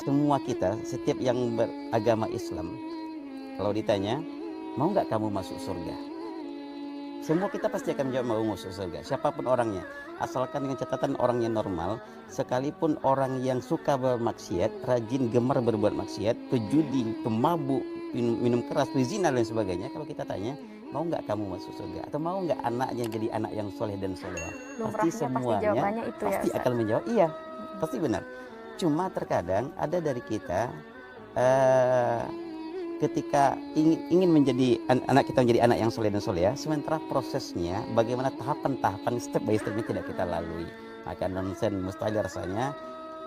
Semua kita, setiap yang beragama Islam, kalau ditanya, mau nggak kamu masuk surga? Semua kita pasti akan menjawab mau masuk surga, siapapun orangnya. Asalkan dengan catatan orangnya normal, sekalipun orang yang suka bermaksiat, rajin gemar berbuat maksiat, pejudi, pemabuk, minum keras, pezina dan sebagainya. Kalau kita tanya, mau nggak kamu masuk surga? Atau mau nggak anaknya jadi anak yang soleh dan soleha? Pasti Lumrahnya pasti semuanya jawabannya itu ya, pasti Ustaz. akan menjawab iya, pasti benar. Cuma terkadang ada dari kita eh, ketika ingin menjadi anak kita menjadi anak yang soleh dan soleha, sementara prosesnya bagaimana tahapan-tahapan step by stepnya tidak kita lalui, maka nonsen mustahil rasanya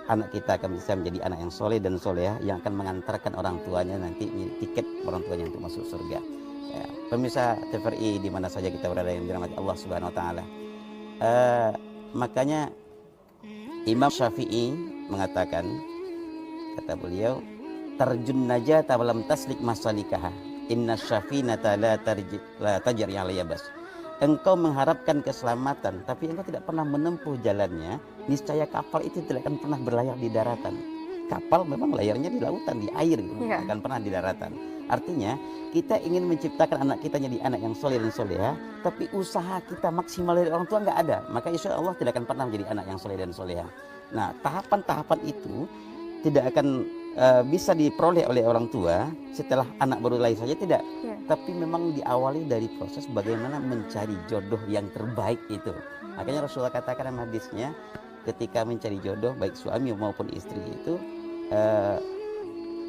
anak kita akan bisa menjadi anak yang soleh dan soleha yang akan mengantarkan orang tuanya nanti tiket orang tuanya untuk masuk surga. Ya, pemirsa TVRI di mana saja kita berada yang dirahmati Allah Subhanahu Wa Taala. Makanya Imam Syafi'i mengatakan, kata beliau, tarjun najata walam taslik masalikaha, inna syafinata la tajri ala yabas. Engkau mengharapkan keselamatan tapi engkau tidak pernah menempuh jalannya, niscaya kapal itu tidak akan pernah berlayar di daratan. Kapal memang layarnya di lautan, di air gitu, Iya. akan pernah di daratan. Artinya kita ingin menciptakan anak kita jadi anak yang soleh dan soleha, tapi usaha kita maksimal dari orang tua nggak ada, maka insya Allah tidak akan pernah menjadi anak yang soleh dan soleha. Nah, tahapan-tahapan itu tidak akan bisa diperoleh oleh orang tua setelah anak baru lahir saja, tidak. Iya. Tapi memang diawali dari proses bagaimana mencari jodoh yang terbaik itu. Makanya Rasulullah katakan dalam hadisnya, ketika mencari jodoh baik suami maupun istri itu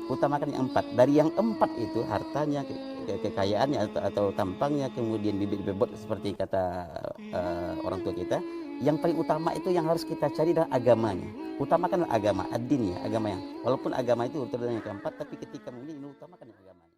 utamakan yang empat. Dari yang empat itu hartanya, kekayaannya atau tampangnya, kemudian bibit bebot seperti kata orang tua kita. Yang paling utama itu yang harus kita cari adalah agamanya. Utamakan agama, ad-din ya, agama yang. Walaupun agama itu urutan yang keempat, tapi ketika memilih utamakan yang agamanya.